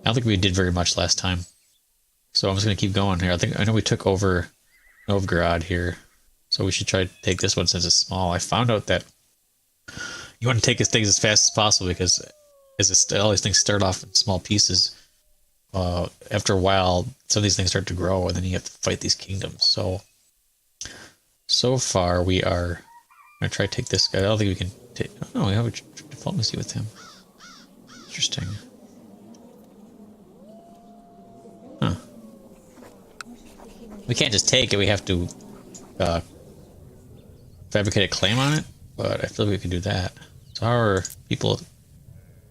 don't think we did very much last time. So I'm just gonna keep going here. I know we took over Novgorod here. So we should try to take this one since it's small. I found out that you want to take things as fast as possible because all these things start off in small pieces. After a while, some of these things start to grow, and then you have to fight these kingdoms. So far we are gonna try to take this guy. I don't think we can take. Oh no, we have a diplomacy with him. Interesting. Huh. We can't just take it. We have to fabricate a claim on it. But I feel like we can do that. So how are people?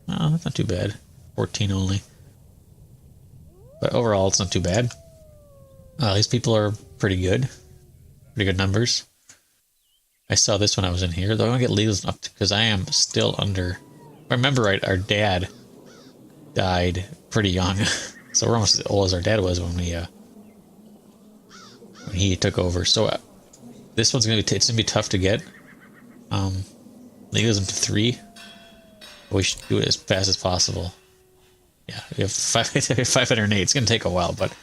Oh, that's not too bad. 14 only. But overall, it's not too bad. These people are pretty good. Pretty good numbers. I saw this when I was in here. Though I don't get legals up because I am still under. If I remember right, our dad died pretty young. So we're almost as old as our dad was when he took over. So this one's gonna be it's gonna be tough to get. Legalism to 3. But we should do it as fast as possible. Yeah, we have 508. It's gonna take a while, but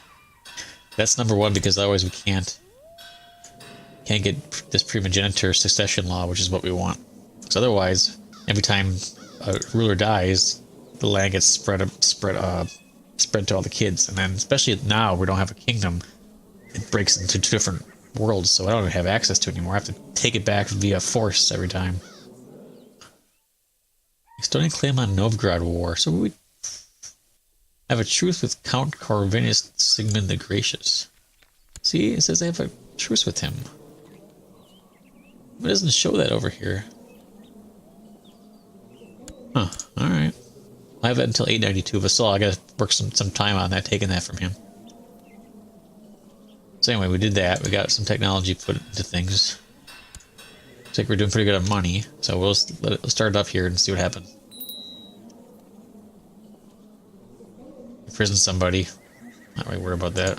that's number 1 because otherwise we can't get this primogeniture succession law, which is what we want. Because otherwise, every time a ruler dies, the land gets spread to all the kids, and then especially now we don't have a kingdom, it breaks into 2 different worlds, so I don't even have access to it anymore. I have to take it back via force every time. Estonian claim on Novgorod War. So we have a truce with Count Corvinus Sigmund the Gracious. See, it says I have a truce with him. It doesn't show that over here. Huh, alright. I have that until 892, but still I gotta work some time on that, taking that from him. So anyway, we did that. We got some technology put into things. Looks like we're doing pretty good on money, so we'll start it up here and see what happens. Prison somebody. Not really worried about that.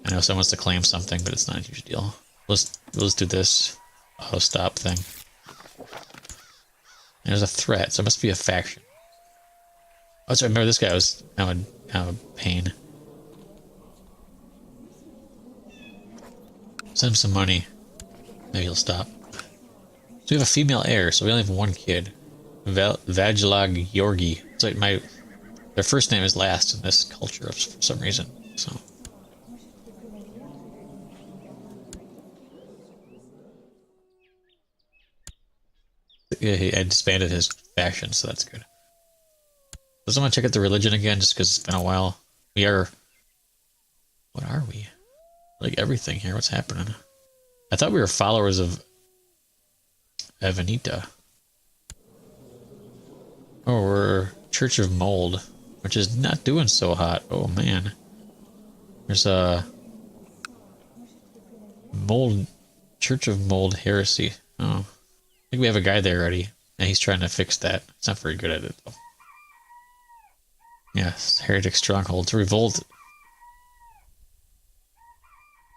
I know someone wants to claim something, but it's not a huge deal. Let's do this auto stop thing. And there's a threat, so it must be a faction. Oh, so I remember this guy was kind of a pain. Send him some money. Maybe he'll stop. So we have a female heir, so we only have 1 kid. Vajilag Yorgi. It's like their first name is last in this culture for some reason. So I disbanded his faction, so that's good. Does someone check out the religion again, just because it's been a while? We are. What are we? Like everything here. What's happening? I thought we were followers of Avenita. Oh, we're Church of Mold, which is not doing so hot. Oh man. There's a Church of Mold heresy. Oh. I think we have a guy there already, and he's trying to fix that. It's not very good at it though. Yes, heretic strongholds. Revolt.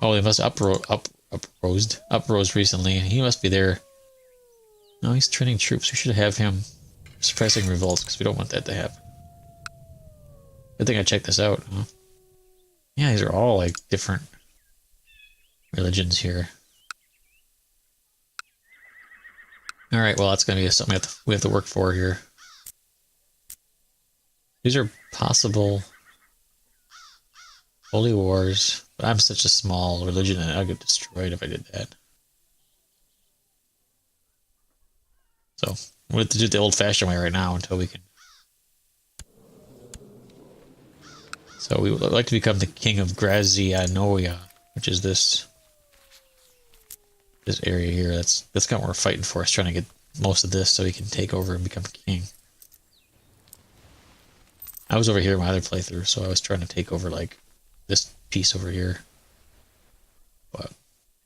Oh, they must uprose recently, and he must be there. No, he's training troops. We should have him suppressing revolts, because we don't want that to happen. Good thing I checked this out, huh? Yeah, these are all like different religions here. Alright, well that's gonna be something we have to work for here. These are possible holy wars. But I'm such a small religion and I'll get destroyed if I did that. So, we'll have to do it the old-fashioned way right now until we can. So, we would like to become the king of Grazianoia, which is this area here. That's kind of what we're fighting for. Is trying to get most of this so we can take over and become king. I was over here in my other playthrough, so I was trying to take over like this piece over here. But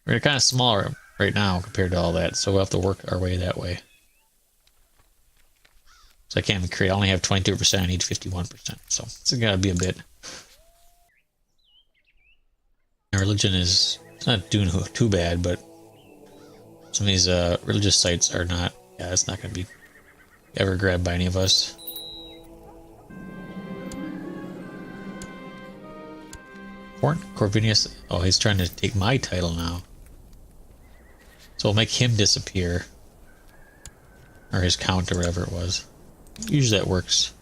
we're kind of smaller right now compared to all that, so we'll have to work our way that way. So I can't even create. I only have 22%. I need 51%. So it's gotta be a bit. Our religion is not doing too bad, but some of these religious sites are not. Yeah, it's not gonna be ever grabbed by any of us. Corvinius. Oh, he's trying to take my title now. So we'll make him disappear. Or his count or whatever it was. Usually that works.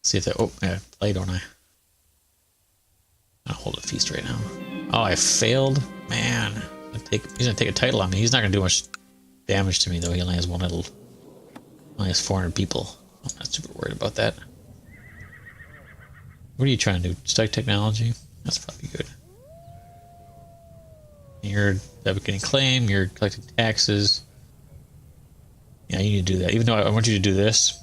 See if that... Oh, yeah, play, don't I? I'll hold a feast right now. Oh, I failed? Man. He's gonna take a title on me. He's not gonna do much damage to me, though. He only has one little... Only has 400 people. I'm not super worried about that. What are you trying to do? Strike technology? That's probably good. You're advocating claim, you're collecting taxes. Yeah, you need to do that. Even though I want you to do this.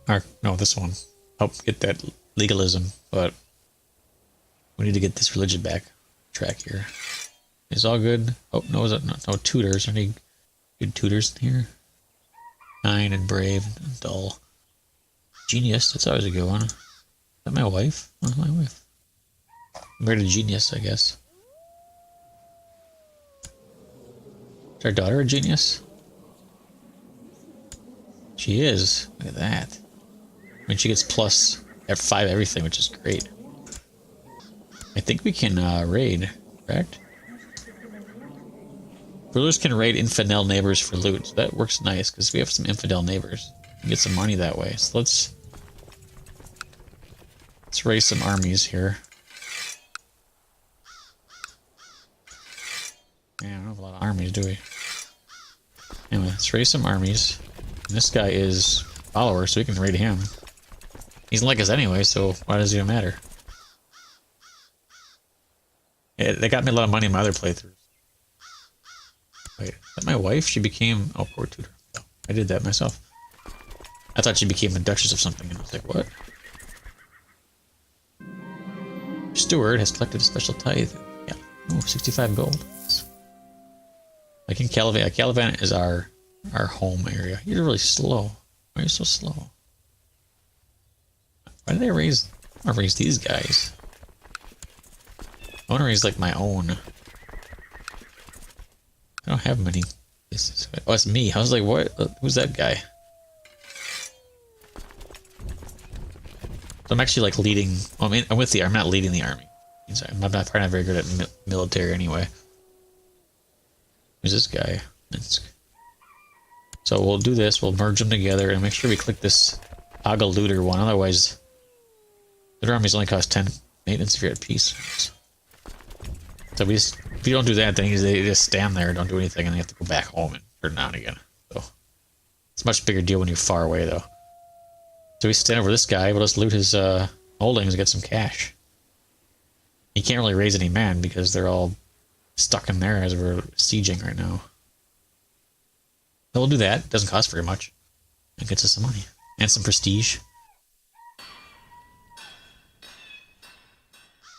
Or, no, this one. Help get that legalism, but we need to get this religion back track here. It's all good. Oh, no, no tutors. Any good tutors in here? Kind and brave and dull. Genius, that's always a good one. Is that my wife? Oh, my wife. I'm married to genius, I guess. Is our daughter a genius? She is. Look at that. I mean, she gets plus 5 everything, which is great. I think we can raid, correct? Rulers can raid infidel neighbors for loot. So that works nice, because we have some infidel neighbors. We get some money that way. So let's raise some armies here. Man, I don't have a lot of armies, do we? Anyway, let's raise some armies. And this guy is follower, so we can raid him. He doesn't like us anyway, so why does it even matter? Yeah, they got me a lot of money in my other playthroughs. Wait, is that my wife? She became... Oh, poor tutor. Oh, I did that myself. I thought she became a duchess of something, and I was like, what? Steward has collected a special tithe. Yeah. Oh, 65 gold. Like in Calavan. Calavan is our home area. You're really slow. Why are you so slow? Why did I raise these guys? I want to raise like my own. I don't have many. Oh, it's me. I was like, what? Who's that guy? So I'm actually like leading. Well, I'm with the army. I'm not leading the army. I'm probably not very good at military anyway. Who's this guy? So we'll do this. We'll merge them together and make sure we click this toggle looter one. Otherwise, their armies only cost 10 maintenance if you're at peace. So if you don't do that, then they just stand there and don't do anything, and they have to go back home and turn it on again. So it's a much bigger deal when you're far away, though. So we stand over this guy. We'll just loot his holdings and get some cash. He can't really raise any men because they're all stuck in there as we're sieging right now. So we'll do that. Doesn't cost very much. It gets us some money and some prestige.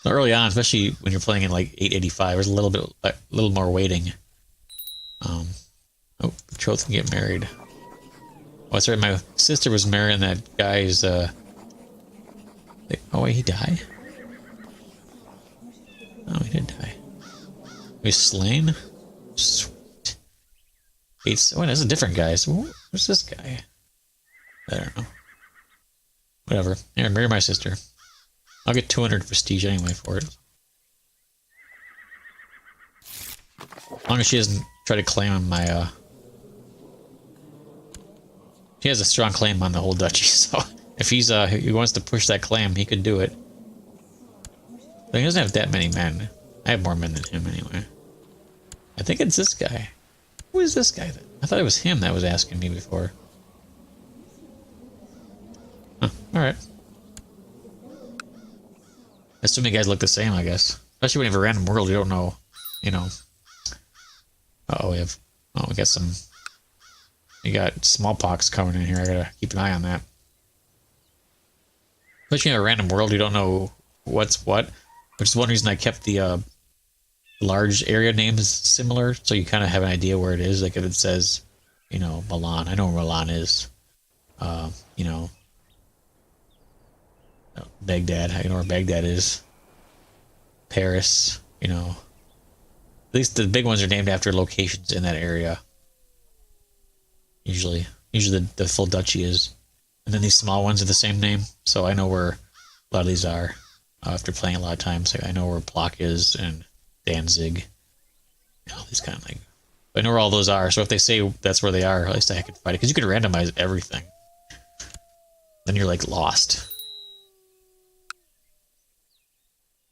So early on, especially when you're playing in like 885, there's a little more waiting. Oh, betrothed can get married. Oh, that's right. My sister was marrying that guy's. Oh wait, he died. Oh, he did die. He was slain. Sweet. Oh, that's a different guy. So who's this guy? I don't know. Whatever. Here, marry my sister. I'll get 200 prestige anyway for it. As long as she doesn't try to claim on my, She has a strong claim on the whole duchy, so if he wants to push that claim, he could do it. But he doesn't have that many men. I have more men than him anyway. I think it's this guy. Who is this guy then? I thought it was him that was asking me before. Huh, alright. Too many guys look the same, I guess. Especially when you have a random world, you don't know, you know. We got some. We got smallpox coming in here. I gotta keep an eye on that. Especially in a random world, you don't know what's what. Which is one reason I kept the large area names similar, so you kind of have an idea where it is. Like if it says, you know, Milan, I know where Milan is. You know. Baghdad, I know where Baghdad is. Paris, you know. At least the big ones are named after locations in that area. Usually the full duchy is. And then these small ones are the same name, so I know where a lot of these are. after playing a lot of times. Like, I know where Block is and Danzig. And all these kind of like. I know where all those are, so if they say that's where they are, at least I can find it. Because you can randomize everything. Then you're like lost.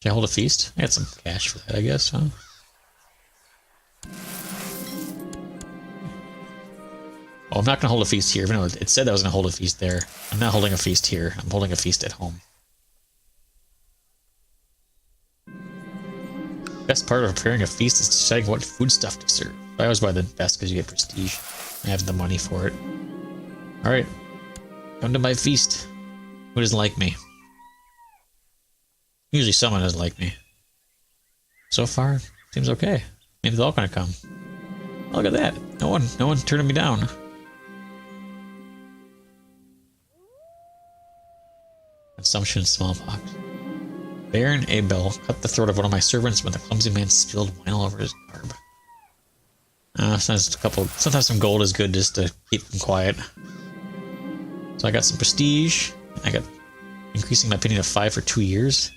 Can I hold a feast? I got some cash for that, I guess, huh? Oh, I'm not going to hold a feast here, even though it said I was going to hold a feast there. I'm not holding a feast here. I'm holding a feast at home. Best part of preparing a feast is deciding what food stuff to serve. I always buy the best because you get prestige. I have the money for it. Alright. Come to my feast. Who doesn't like me? Usually someone doesn't like me. So far, seems okay. Maybe they're all gonna come. Oh, look at that. No one turning me down. Consumption smallpox. Baron Abel cut the throat of one of my servants when the clumsy man spilled wine all over his garb. Sometimes some gold is good just to keep them quiet. So I got some prestige. I got increasing my opinion of 5 for 2 years.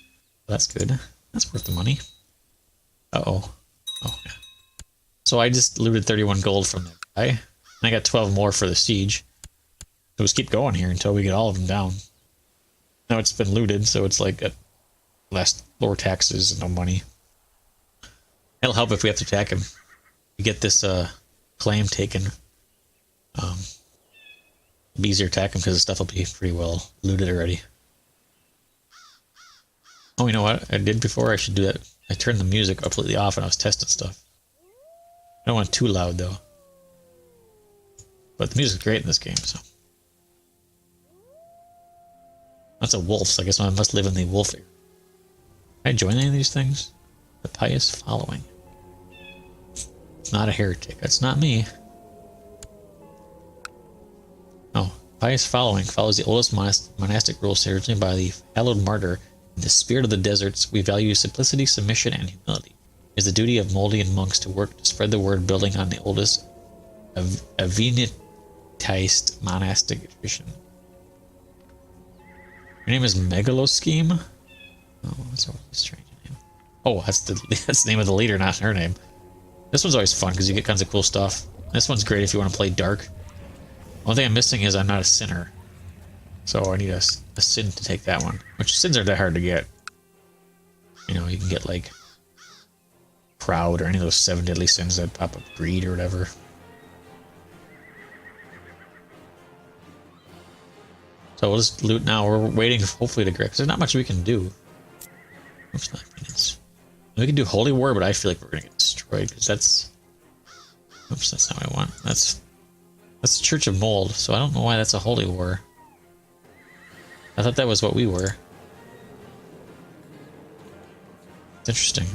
That's good. That's worth the money. Uh-oh. Oh, yeah. So I just looted 31 gold from that guy. And I got 12 more for the siege. So just keep going here until we get all of them down. Now it's been looted, so it's like less lower taxes and no money. It'll help if we have to attack him. We get this claim taken. It'll be easier to attack him because the stuff will be pretty well looted already. Oh, you know what I did before? I should do that. I turned the music completely off and I was testing stuff. I don't want it too loud though. But the music's great in this game, so. That's a wolf, so I guess I must live in the wolf area. Can I join any of these things? The pious following. It's not a heretic. That's not me. Oh, pious following follows the oldest monastic rules originally by the hallowed martyr. In the spirit of the deserts, we value simplicity, submission, and humility. It is the duty of Moldian monks to work to spread the word, building on the oldest Avenitist monastic tradition. Your name is Megaloscheme? Oh, that's a really strange name. Oh, that's the name of the leader, not her name. This one's always fun because you get kinds of cool stuff. This one's great if you want to play dark. One thing I'm missing is I'm not a sinner. So I need a sin to take that one. Which sins aren't that hard to get. You know, you can get like proud or any of those 7 deadly sins that pop up, greed or whatever. So we'll just loot now. We're waiting hopefully to correct because there's not much we can do. Oops, not minutes. We can do Holy War, but I feel like we're gonna get destroyed because that's. Oops, that's not what I want. That's the Church of Mold, so I don't know why that's a Holy War. I thought that was what we were. It's interesting.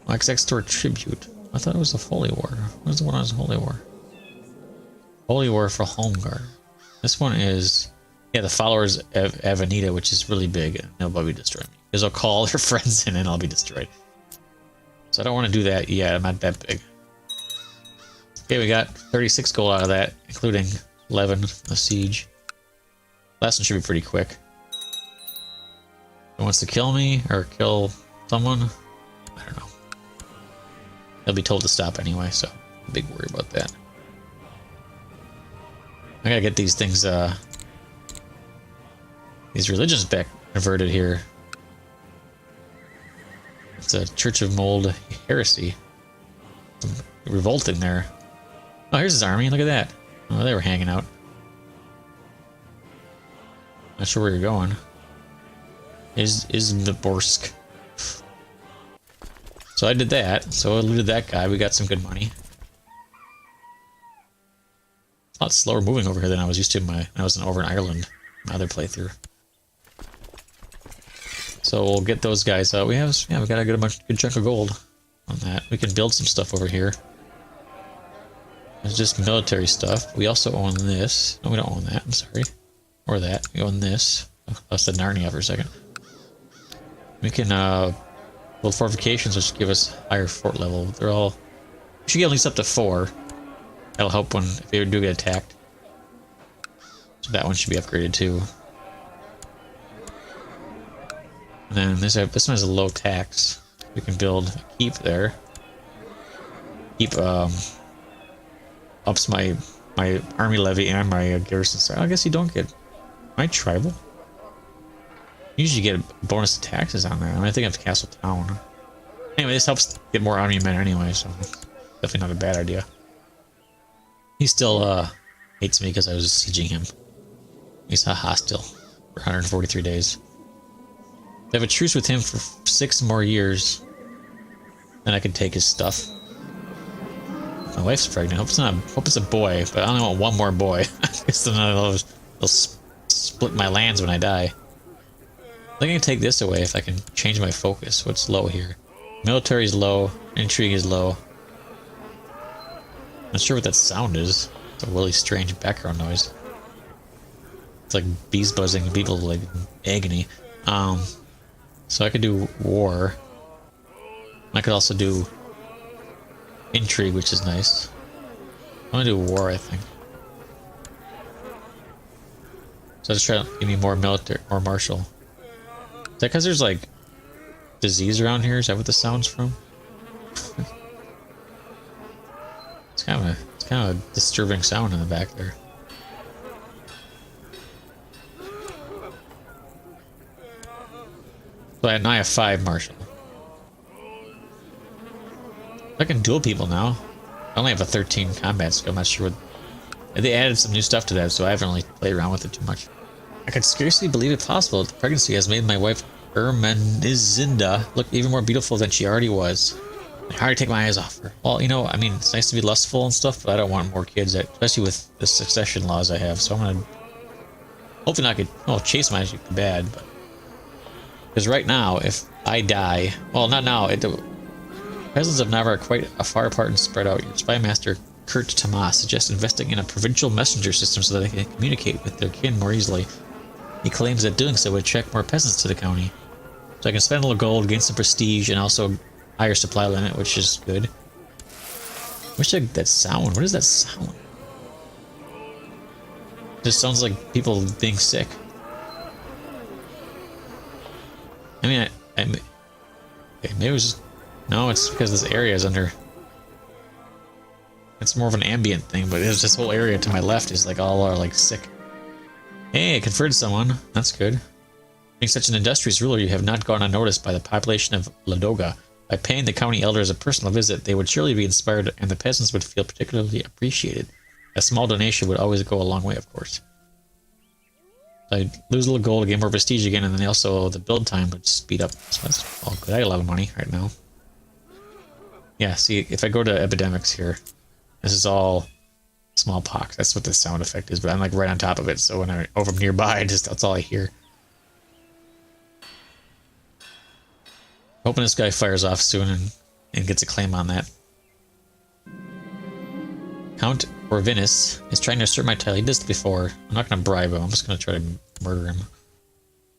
XX Tribute. I thought it was a Holy War. What is the one on Holy War? Holy War for Home Guard. This one is, yeah, the followers of Avenida, which is really big, and they'll probably destroy me. Because I'll call their friends in and I'll be destroyed. So I don't want to do that yet. I'm not that big. Okay, we got 36 gold out of that, including 11 a siege. Last one should be pretty quick. Who wants to kill me or kill someone? I don't know. They'll be told to stop anyway, so no big worry about that. I gotta get these things, these religions back converted here. It's a Church of Mold heresy. Some revolting there. Oh, here's his army. Look at that. Oh, they were hanging out. Not sure where you're going. Is the Borsk. So I did that. So I looted that guy. We got some good money. A lot slower moving over here than I was used to when I was over in Ireland, my other playthrough. So we'll get those guys out. We got a good chunk of gold on that. We can build some stuff over here. It's just military stuff. We also own this. No, we don't own that. I'm sorry. Or that. We own this. I said Narnia for a second. We can build fortifications, which give us higher fort level. They're all. We should get at least up to 4. That'll help if they do get attacked. So So that one should be upgraded too. And then this one has a low tax. We can build a keep there. Keep ups my army levy and my garrison style. I guess you don't get my tribal. Usually you get bonus to taxes on that. I mean, I think I have Castle Town. Anyway, this helps get more army men anyway, so it's definitely not a bad idea. He still hates me because I was sieging him. He's hostile for 143 days. If I have a truce with him for 6 more years, then I can take his stuff. My wife's pregnant. Hope it's a boy, but I only want one more boy. I guess then they'll split my lands when I die. I think I can take this away if I can change my focus. What's low here? Military is low. Intrigue is low. Not sure what that sound is. It's a really strange background noise. It's like bees buzzing, people like agony. So I could do war. I could also do intrigue, which is nice. I'm gonna do war, I think. So I just try to give me more military, more martial. Is that because there's like disease around here? Is that what the sound's from? It's kind of a disturbing sound in the back there. So now I have 5 martial. I can duel people now. I only have a 13 combat skill. I'm not sure what... They added some new stuff to that, so I haven't really played around with it too much. I could scarcely believe it possible that the pregnancy has made my wife Ermenizinda look even more beautiful than she already was. I hardly take my eyes off her. Well, you know, I mean, it's nice to be lustful and stuff, but I don't want more kids, especially with the succession laws I have, so I'm gonna... Hopefully not get... Well, chase might actually be bad, but... Because right now, if I die... Well, not now. Peasants of Navarre are quite far apart and spread out. Your spy master, Kurt Tomas, suggests investing in a provincial messenger system so that they can communicate with their kin more easily. He claims that doing so would attract more peasants to the county. So I can spend a little gold, gain some prestige, and also higher supply limit, which is good. Wish that sound. What is that sound? It just sounds like people being sick. I mean, okay, maybe it was just... No, it's because this area is under... It's more of an ambient thing, but there's this whole area to my left is like all are like sick. Hey, I conferred someone. That's good. Being such an industrious ruler, you have not gone unnoticed by the population of Ladoga. By paying the county elders a personal visit, they would surely be inspired and the peasants would feel particularly appreciated. A small donation would always go a long way, of course. I lose a little gold, get more prestige again, and then also the build time would speed up. So that's all good. I got a lot of money right now. Yeah, see, if I go to epidemics here, this is all smallpox. That's what the sound effect is, but I'm like right on top of it, so when I'm over nearby, that's all I hear. Hoping this guy fires off soon and gets a claim on that. Count Orvinus is trying to assert my title. He did this before. I'm not going to bribe him. I'm just going to try to murder him.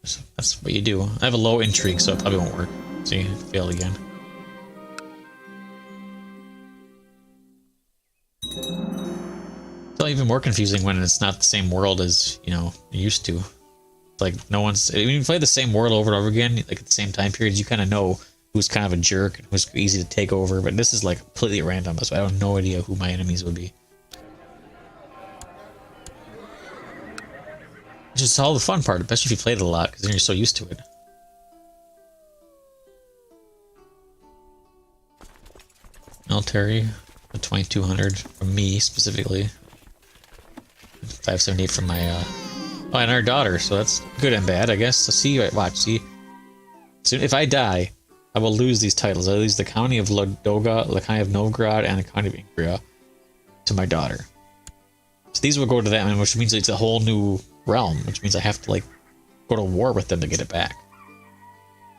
That's what you do. I have a low intrigue, so it probably won't work. See, it failed again. It's all even more confusing when it's not the same world as, you know, you're used to. Like, no one's... When you play the same world over and over again, like at the same time periods, you kind of know who's kind of a jerk and who's easy to take over, but this is like completely random, so I have no idea who my enemies would be. Which is all the fun part, especially if you played it a lot, because then you're so used to it. Military, 2200 from me specifically. 578 from my oh, and our daughter, so that's good and bad, I guess. So see, watch, see. So if I die, I will lose these titles. I lose the county of Ladoga, the county of Novgorod, and the county of Ingria to my daughter. So these will go to them, which means it's a whole new realm, which means I have to like go to war with them to get it back.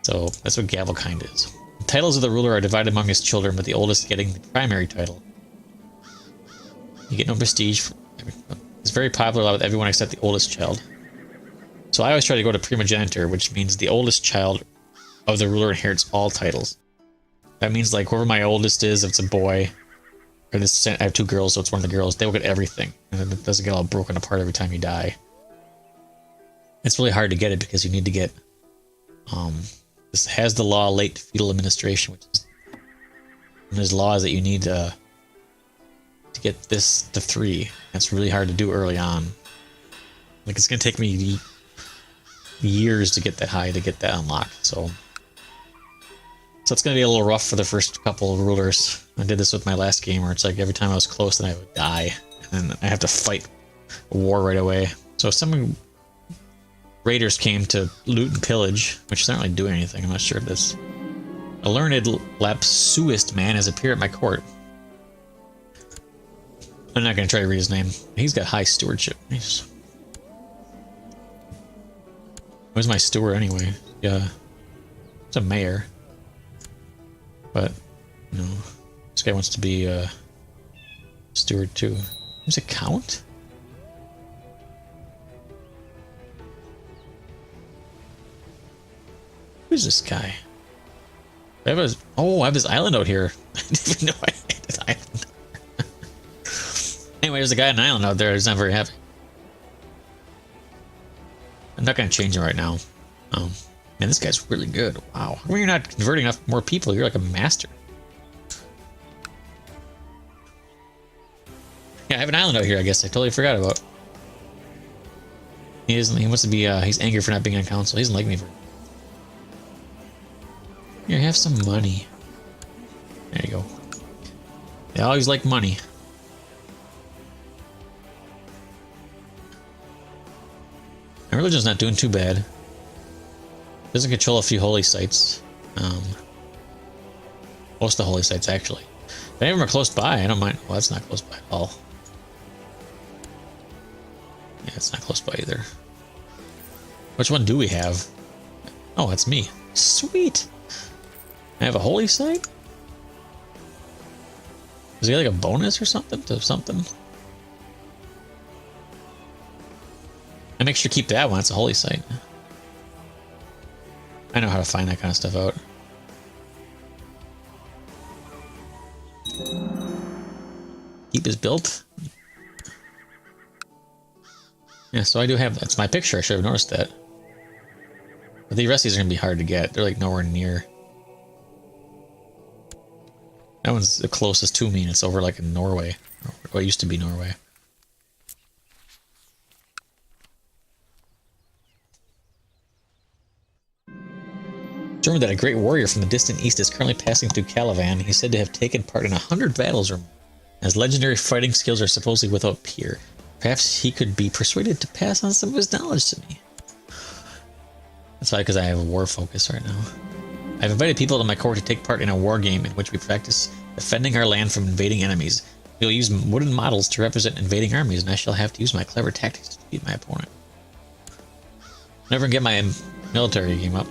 So that's what Gavelkind is. The titles of the ruler are divided among his children, with the oldest getting the primary title. You get no prestige. It's very popular with everyone except the oldest child. So I always try to go to primogeniture, which means the oldest child of the ruler inherits all titles. That means like whoever my oldest is, if it's a boy, or this, I have 2 girls, so it's one of the girls, they will get everything, and then it doesn't get all broken apart every time you die. It's really hard to get it because you need to get this has the law late feudal administration, which is, and there's laws that you need to get this to 3. That's really hard to do early on. Like, it's gonna take me years to get that high to get that unlocked. So it's gonna be a little rough for the first couple of rulers. I did this with my last game where it's like every time I was close then I would die, and then I have to fight a war right away. So some raiders came to loot and pillage, which doesn't really do anything. I'm not sure if this. A learned lapsuist man has appeared at my court. I'm not going to try to read his name. He's got high stewardship. Nice. Where's my steward anyway? Yeah, it's a mayor. But, no. This guy wants to be a steward too. He's a count? Who's this guy? I have his, I have his island out here. I didn't even know I had this island. Anyway, there's a guy on an island out there. He's not very happy. I'm not going to change him right now. Man, this guy's really good. Wow. How come you're not converting enough more people? You're like a master. Yeah, I have an island out here, I guess. I totally forgot about. He wants to be, he's angry for not being on council. He doesn't like me for. Here, have some money. There you go. They always like money. My religion's not doing too bad. Doesn't control a few holy sites. Most of the holy sites, actually. If any of them are close by, I don't mind. Well, that's not close by at all. Yeah, it's not close by either. Which one do we have? Oh, that's me. Sweet! I have a holy site? Is he like a bonus or something to something? I make sure to keep that one. It's a holy site. I know how to find that kind of stuff out. Keep is built. Yeah, so I do have, that's my picture. I should have noticed that. But the rest of these are going to be hard to get. They're like nowhere near. That one's the closest to me, and it's over like in Norway. Or what used to be Norway. Determined that a great warrior from the distant east is currently passing through Calavan. He's said to have taken part in 100 battles or more. His legendary fighting skills are supposedly without peer. Perhaps he could be persuaded to pass on some of his knowledge to me. That's why, because I have a war focus right now. I've invited people to my court to take part in a war game in which we practice defending our land from invading enemies. We'll use wooden models to represent invading armies, and I shall have to use my clever tactics to defeat my opponent. Never get my military game up.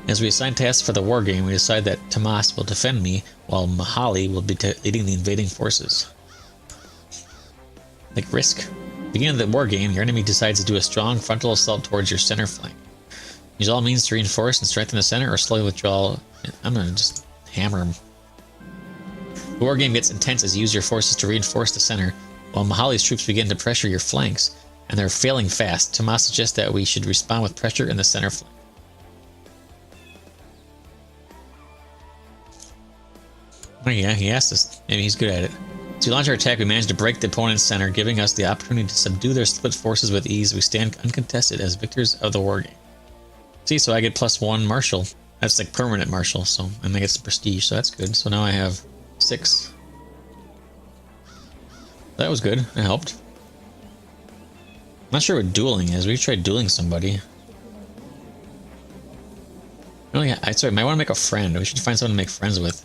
As we assign tasks for the war game, we decide that Tomas will defend me, while Mahali will be leading the invading forces. Like risk. Beginning of the war game, your enemy decides to do a strong frontal assault towards your center flank. Use all means to reinforce and strengthen the center, or slowly withdraw. I'm gonna just hammer him. The war game gets intense as you use your forces to reinforce the center, while Mahali's troops begin to pressure your flanks, and they're failing fast. Tomas suggests that we should respond with pressure in the center flank. Oh yeah, he asked us. Maybe he's good at it. As we launch our attack, we manage to break the opponent's center, giving us the opportunity to subdue their split forces with ease. We stand uncontested as victors of the war game. See, so I get +1 martial. That's like permanent martial, so and I get some prestige, so that's good. So now I have 6. That was good. It helped. I'm not sure what dueling is. We tried dueling somebody. Oh yeah, I might want to make a friend. We should find someone to make friends with.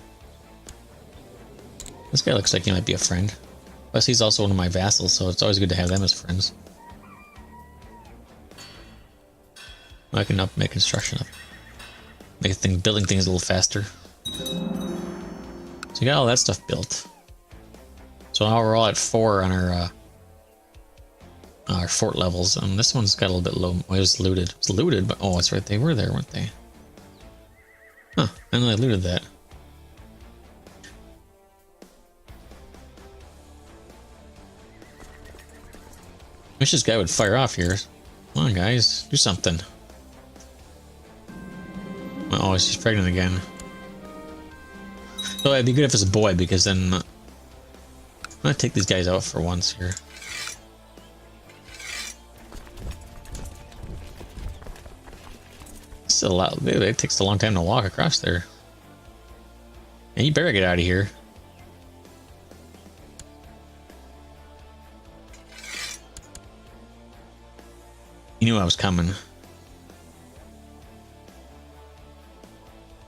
This guy looks like he might be a friend. Plus, he's also one of my vassals, so it's always good to have them as friends. I can up make construction up. Building things a little faster. So you got all that stuff built. So now we're all at 4 on our fort levels. This one's got a little bit low. Well, it was looted. It's looted, but oh, that's right. They were there, weren't they? Huh? I know they looted that. Wish this guy would fire off here. Come on, guys. Do something. Oh, she's pregnant again. So it'd be good if it's a boy, because then I'm gonna take these guys out for once here. It's a lot. It takes a long time to walk across there. And you better get out of here. You knew I was coming.